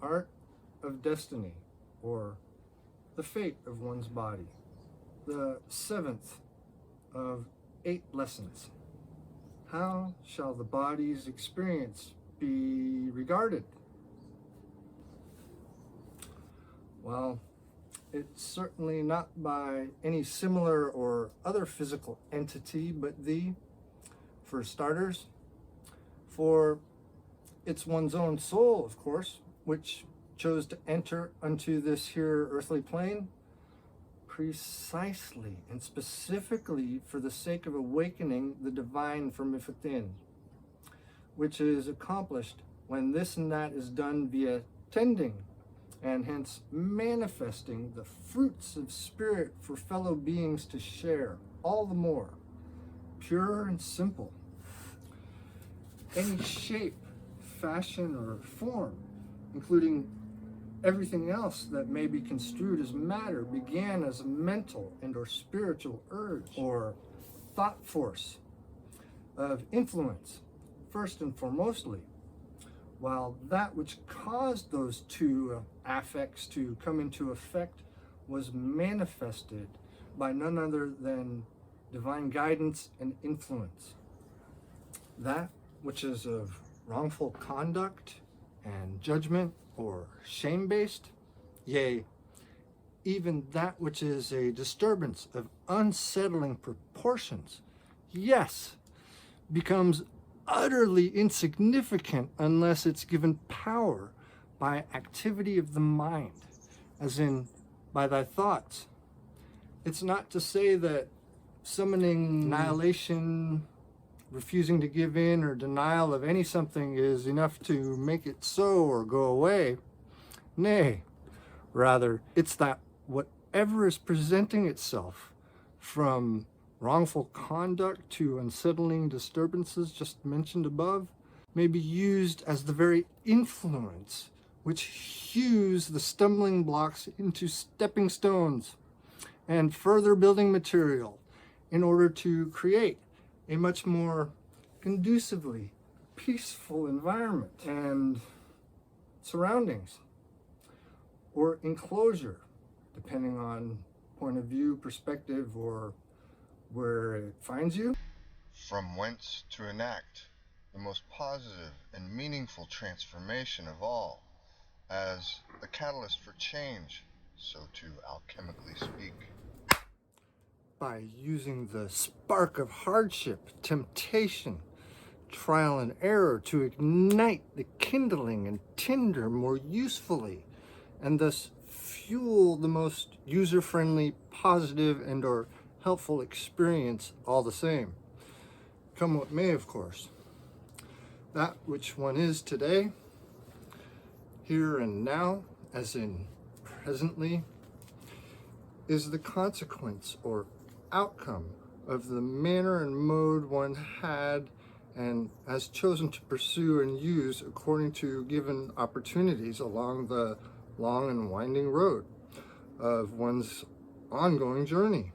art of destiny, or the fate of one's body. The seventh of 8 lessons. How shall the body's experience be regarded? Well, it's certainly not by any similar or other physical entity but thee, for starters. For it's one's own soul, of course, which chose to enter unto this here earthly plane precisely and specifically for the sake of awakening the divine from within, which is accomplished when this and that is done via tending, and hence manifesting the fruits of spirit for fellow beings to share, all the more pure and simple. Any shape, fashion, or form, including everything else that may be construed as matter, began as a mental and or spiritual urge or thought force of influence, first and foremostly, while that which caused those two affects to come into effect was manifested by none other than divine guidance and influence. That which is of wrongful conduct and judgment or shame-based, yea, even that which is a disturbance of unsettling proportions, yes, becomes utterly insignificant unless it's given power by activity of the mind, as in by thy thoughts. It's not to say that summoning annihilation, refusing to give in, or denial of any something is enough to make it so or go away. Nay, rather, it's that whatever is presenting itself, from wrongful conduct to unsettling disturbances just mentioned above, may be used as the very influence which hews the stumbling blocks into stepping stones and further building material in order to create a much more conducively peaceful environment and surroundings, or enclosure, depending on point of view, perspective, or where it finds you. From whence to enact the most positive and meaningful transformation of all, as the catalyst for change, so to alchemically speak. By using the spark of hardship, temptation, trial and error to ignite the kindling and tinder more usefully, and thus fuel the most user-friendly, positive, and or helpful experience all the same. Come what may, of course. That which one is today, here and now, as in presently, is the consequence or outcome of the manner and mode one had and has chosen to pursue and use according to given opportunities along the long and winding road of one's ongoing journey.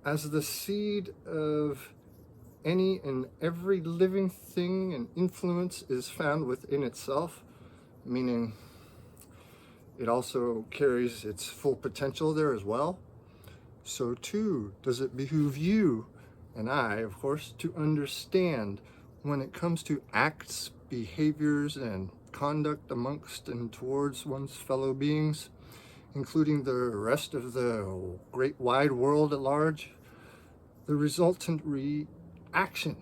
As the seed of any and every living thing and influence is found within itself, meaning it also carries its full potential there as well, so too does it behoove you and I, of course, to understand when it comes to acts, behaviors, and conduct amongst and towards one's fellow beings, including the rest of the great wide world at large, the resultant reaction,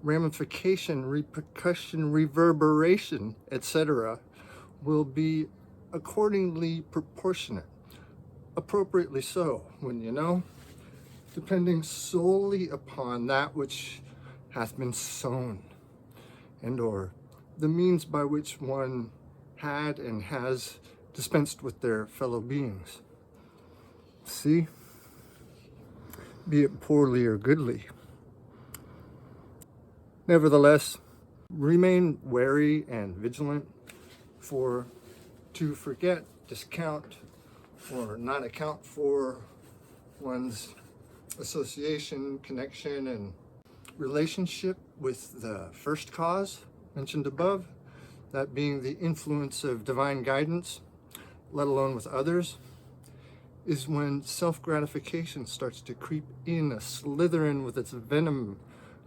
ramification, repercussion, reverberation, etc., will be accordingly proportionate, appropriately so, wouldn't you know, depending solely upon that which hath been sown, and or the means by which one had and has dispensed with their fellow beings. See? Be it poorly or goodly. Nevertheless, remain wary and vigilant, for to forget, discount, or not account for one's association, connection, and relationship with the first cause mentioned above that being the influence of divine guidance, let alone with others, is when self-gratification starts to creep in, a Slytherin with its venom,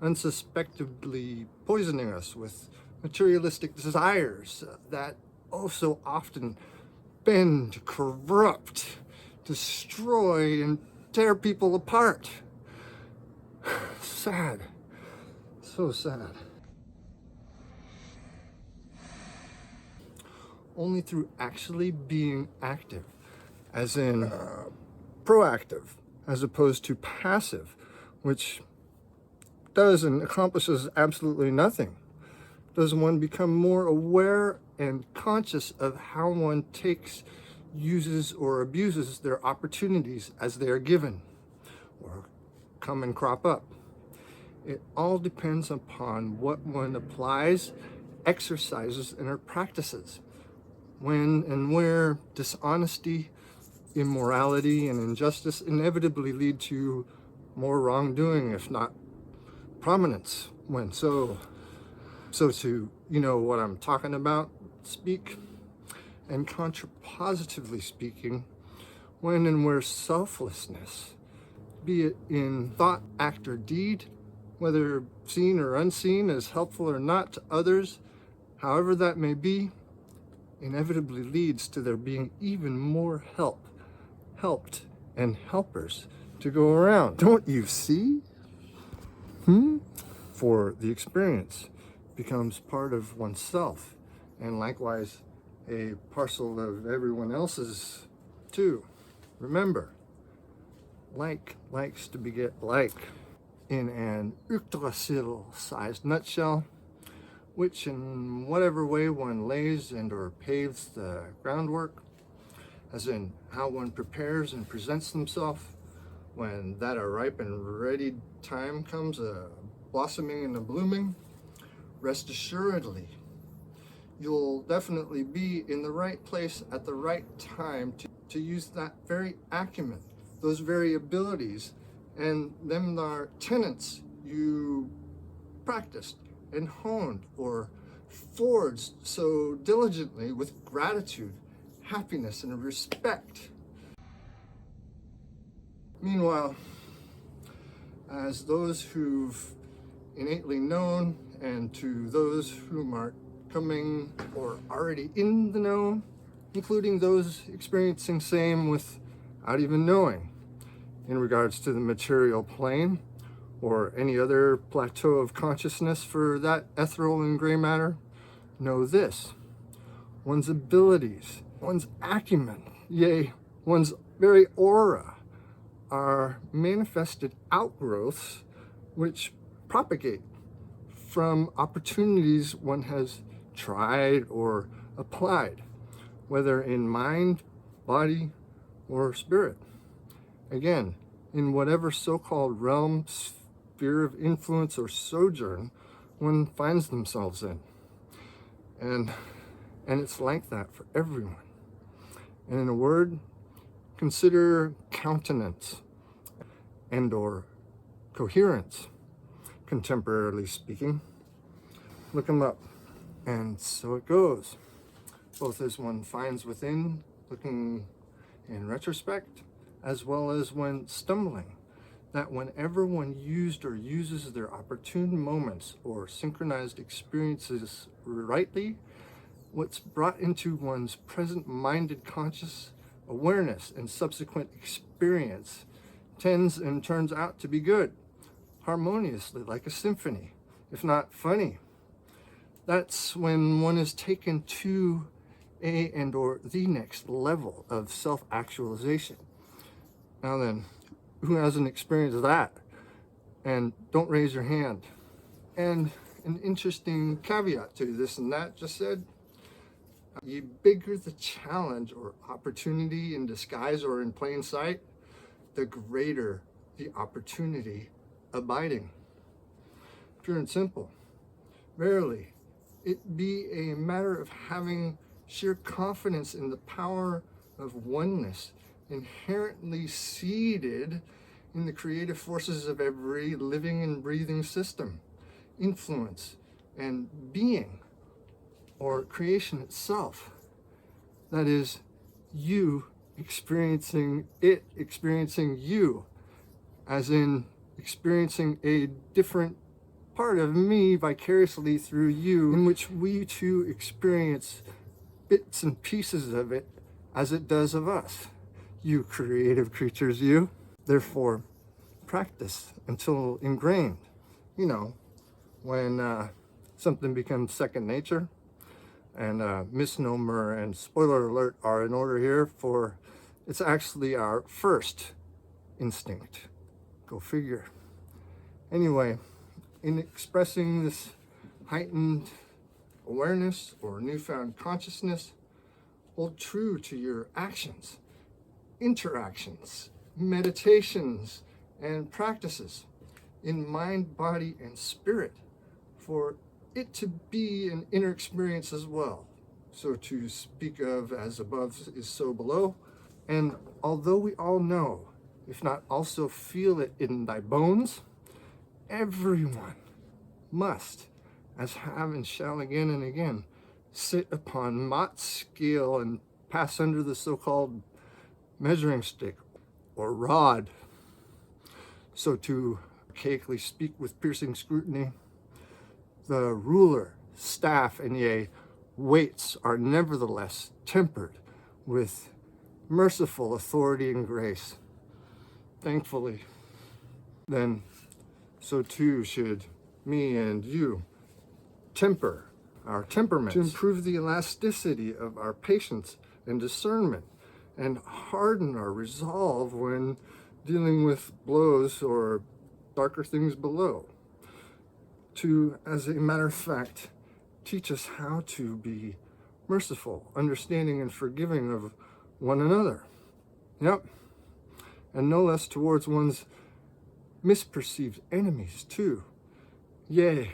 unsuspectedly poisoning us with materialistic desires that oh so often bend, corrupt, destroy, and tear people apart. Sad. So sad. Only through actually being active, as in proactive, as opposed to passive, which does and accomplishes absolutely nothing, does one become more aware and conscious of how one takes, uses, or abuses their opportunities as they are given or come and crop up. It all depends upon what one applies, exercises, and or practices. When and where dishonesty, immorality, and injustice inevitably lead to more wrongdoing, if not prominence. When so to, you know what I'm talking about, speak. And contrapositively speaking, when and where selflessness, be it in thought, act, or deed, whether seen or unseen, as helpful or not to others, however that may be, inevitably leads to there being even more helped, and helpers to go around. Don't you see? For the experience becomes part of oneself, and likewise a parcel of everyone else's too. Remember, like likes to beget like. In an Yggdrasil-sized nutshell, which in whatever way one lays and or paves the groundwork, as in how one prepares and presents himself, when that a ripe and ready time comes, a blossoming and a blooming, rest assuredly, you'll definitely be in the right place at the right time to use that very acumen, those very abilities, and them are tenets you practiced and honed or forged so diligently with gratitude, happiness, and respect. Meanwhile, as those who've innately known, and to those whom are coming or already in the know, including those experiencing same without even knowing, in regards to the material plane or any other plateau of consciousness for that ethereal and gray matter, know this: one's abilities, one's acumen, yea, one's very aura, are manifested outgrowths which propagate from opportunities one has tried or applied, whether in mind, body, or spirit. Again, in whatever so-called realm, sphere of influence, or sojourn one finds themselves in. And it's like that for everyone. And in a word, consider countenance and or coherence, contemporarily speaking. Look them up. And so it goes, both as one finds within, looking in retrospect, as well as when stumbling, that whenever one used or uses their opportune moments or synchronized experiences rightly, what's brought into one's present-minded conscious awareness and subsequent experience tends and turns out to be good, harmoniously like a symphony, if not funny. That's when one is taken to a and or the next level of self-actualization. Now then, who hasn't experienced that? And don't raise your hand. And an interesting caveat to this and that just said, the bigger the challenge or opportunity in disguise or in plain sight, the greater the opportunity abiding. Pure and simple. Verily, it be a matter of having sheer confidence in the power of oneness inherently seated in the creative forces of every living and breathing system, influence, and being, or creation itself. That is, you experiencing it, experiencing you, as in experiencing a different part of me vicariously through you, in which we two experience bits and pieces of it as it does of us. You creative creatures, you. Therefore, practice until ingrained. You know, when something becomes second nature, and misnomer and spoiler alert are in order here, for it's actually our first instinct. Go figure. Anyway, in expressing this heightened awareness or newfound consciousness, hold true to your actions, interactions, meditations, and practices in mind, body, and spirit, for it to be an inner experience as well. So to speak of as above is so below. And although we all know, if not also feel it in thy bones, everyone must, as have and shall again and again, sit upon Mott's scale and pass under the so-called measuring stick or rod. So to archaically speak with piercing scrutiny, the ruler, staff, and yea, weights are nevertheless tempered with merciful authority and grace. Thankfully, then, so too should me and you temper our temperaments to improve the elasticity of our patience and discernment, and harden our resolve when dealing with blows or darker things below. To, as a matter of fact, teach us how to be merciful, understanding, and forgiving of one another. Yep. And no less towards one's misperceived enemies, too. Yea,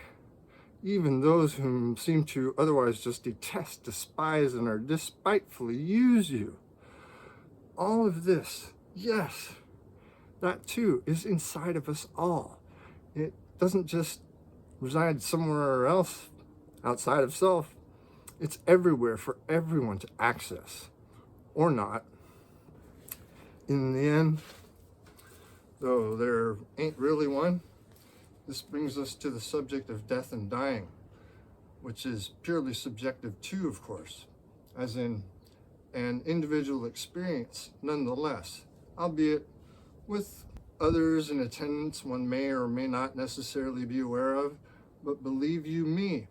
even those whom seem to otherwise just detest, despise, and are despitefully use you. All of this, yes, that too is inside of us all. It doesn't just reside somewhere else outside of self. It's everywhere for everyone to access, or not. In the end, though there ain't really one, this brings us to the subject of death and dying, which is purely subjective too, of course, as in an individual experience nonetheless, albeit with others in attendance one may or may not necessarily be aware of. But believe you me,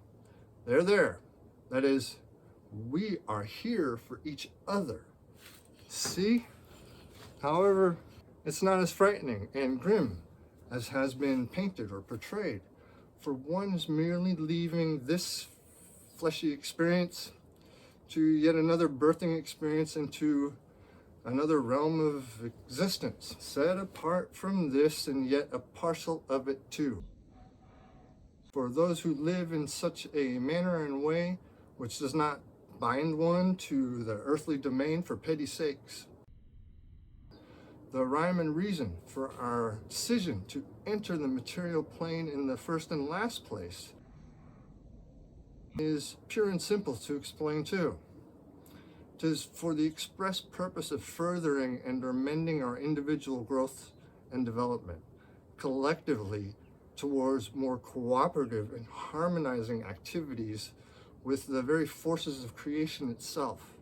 they're there. That is, we are here for each other. See? However, it's not as frightening and grim as has been painted or portrayed, for one is merely leaving this fleshy experience to yet another birthing experience into another realm of existence, set apart from this and yet a parcel of it too. For those who live in such a manner and way which does not bind one to the earthly domain for petty sakes. The rhyme and reason for our decision to enter the material plane in the first and last place is pure and simple to explain too. 'Tis for the express purpose of furthering and amending our individual growth and development, collectively towards more cooperative and harmonizing activities with the very forces of creation itself,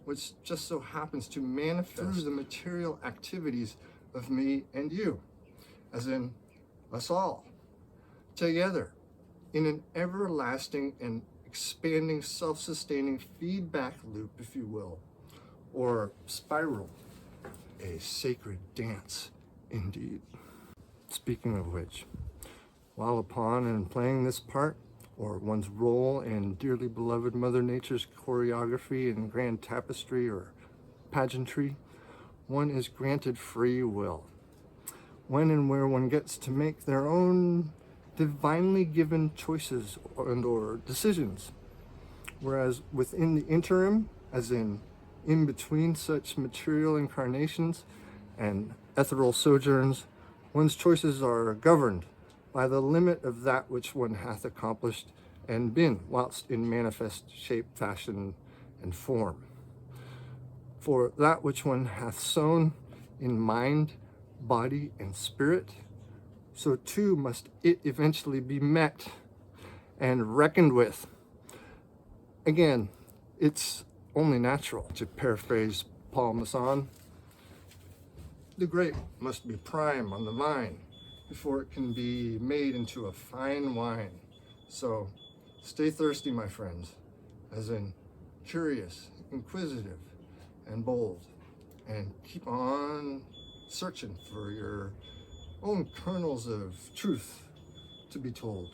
which just so happens to manifest through the material activities of me and you, as in us all, together in an everlasting and expanding self-sustaining feedback loop, if you will, or spiral, a sacred dance indeed. Speaking of which, while upon and playing this part, or one's role in dearly beloved Mother Nature's choreography and grand tapestry or pageantry, one is granted free will, when and where one gets to make their own divinely given choices or decisions. Whereas within the interim, as in between such material incarnations and ethereal sojourns, one's choices are governed by the limit of that which one hath accomplished and been whilst in manifest shape, fashion, and form. For that which one hath sown in mind, body, and spirit, so too must it eventually be met and reckoned with. Again, it's only natural. To paraphrase Paul Masson, the grape must be prime on the vine before it can be made into a fine wine. So stay thirsty, my friends, as in curious, inquisitive, and bold, and keep on searching for your own kernels of truth to be told.